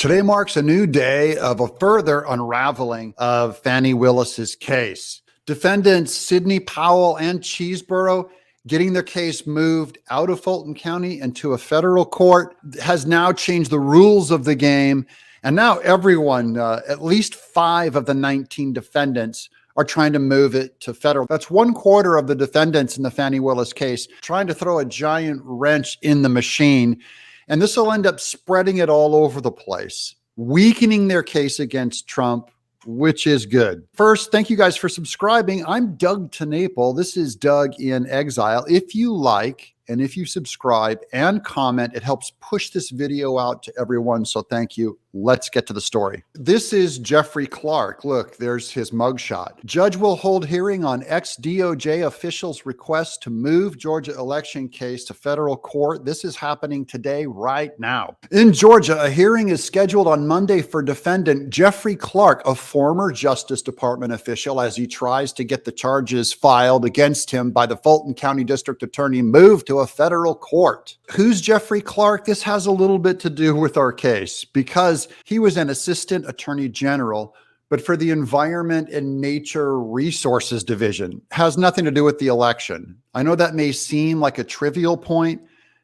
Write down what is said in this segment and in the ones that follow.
Today marks a new day of a further unraveling of Fani Willis's case. Defendants Sidney Powell and Cheeseborough getting their case moved out of Fulton County into a federal court has now changed the rules of the game. And now everyone, at least 5 of the 19 defendants, are trying to move it to federal. That's 1/4 of the defendants in the Fani Willis case trying to throw a giant wrench in the machine. And this will end up spreading it all over the place, weakening their case against Trump, which is good. First, thank you guys for subscribing. I'm Doug TeNapel. This is Doug in Exile. If you like, and if you subscribe and comment, it helps push this video out to everyone. So thank you. Let's get to the story. This is Jeffrey Clark. Look, there's his mugshot. Judge will hold hearing on ex-DOJ officials' request to move Georgia election case to federal court. This is happening today, right now. In Georgia, a hearing is scheduled on Monday for defendant Jeffrey Clark, a former Justice Department official, as he tries to get the charges filed against him by the Fulton County District Attorney moved to a federal court. Who's Jeffrey Clark? This has a little bit to do with our case because he was an assistant attorney general, but for the Environment and Nature Resources Division. Has nothing to do with the election. I know that may seem like a trivial point,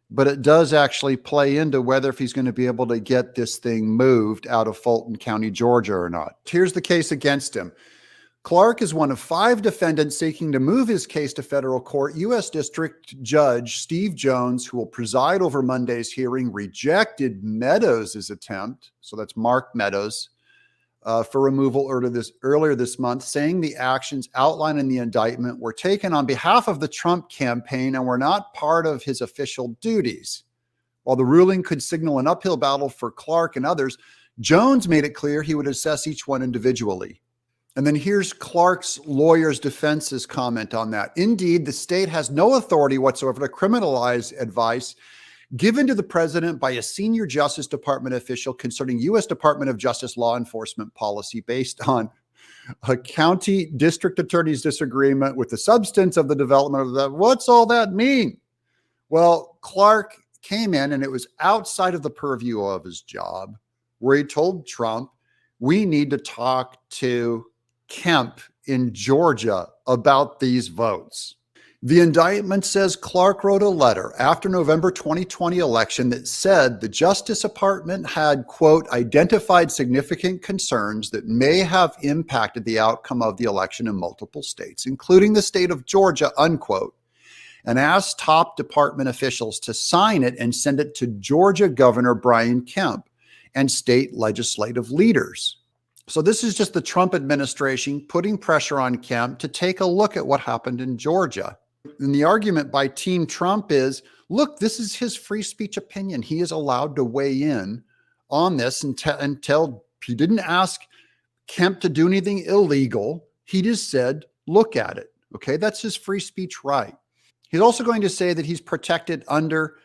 but it does actually play into whether if he's going to be able to get this thing moved out of Fulton County, Georgia or not. Here's the case against him. Clark is one of 5 defendants seeking to move his case to federal court. U.S. District Judge Steve Jones, who will preside over Monday's hearing, rejected Meadows' attempt, so that's Mark Meadows, for removal earlier this month, saying the actions outlined in the indictment were taken on behalf of the Trump campaign and were not part of his official duties. While the ruling could signal an uphill battle for Clark and others, Jones made it clear he would assess each one individually. And then here's Clark's lawyer's defense's comment on that. Indeed, the state has no authority whatsoever to criminalize advice given to the president by a senior Justice Department official concerning U.S. Department of Justice law enforcement policy based on a county district attorney's disagreement with the substance of the development of that. What's all that mean? Well, Clark came in and it was outside of the purview of his job where he told Trump, we need to talk to Kemp in Georgia about these votes. The indictment says Clark wrote a letter after November 2020 election that said the Justice Department had, quote, identified significant concerns that may have impacted the outcome of the election in multiple states, including the state of Georgia, unquote, and asked top department officials to sign it and send it to Georgia Governor Brian Kemp and state legislative leaders. So this is just the Trump administration putting pressure on Kemp to take a look at what happened in Georgia. And the argument by Team Trump is, look, this is his free speech opinion. He is allowed to weigh in on this and tell, he didn't ask Kemp to do anything illegal. He just said, look at it. Okay, that's his free speech right. He's also going to say that he's protected under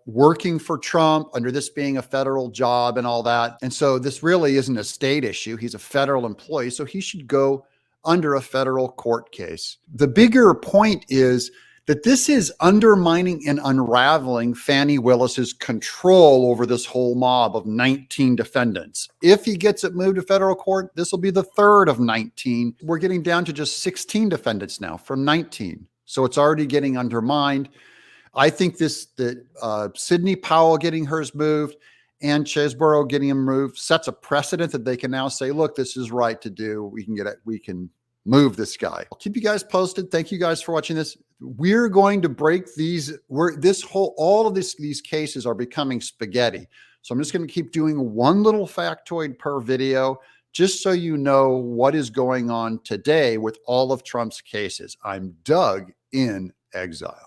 working for Trump, under this being a federal job and all that. And so this really isn't a state issue. He's a federal employee, so he should go under a federal court case. The bigger point is that this is undermining and unraveling Fani Willis's control over this whole mob of 19 defendants. If he gets it moved to federal court, this will be the 3rd of 19. We're getting down to just 16 defendants now from 19. So it's already getting undermined. I think that Sidney Powell getting hers moved and Cheeseborough getting him moved sets a precedent that they can now say, look, this is right to do. We can get it. We can move this guy. I'll keep you guys posted. Thank you guys for watching this. We're going to break these. All of these cases are becoming spaghetti. So I'm just going to keep doing one little factoid per video, just so you know what is going on today with all of Trump's cases. I'm Doug in Exile.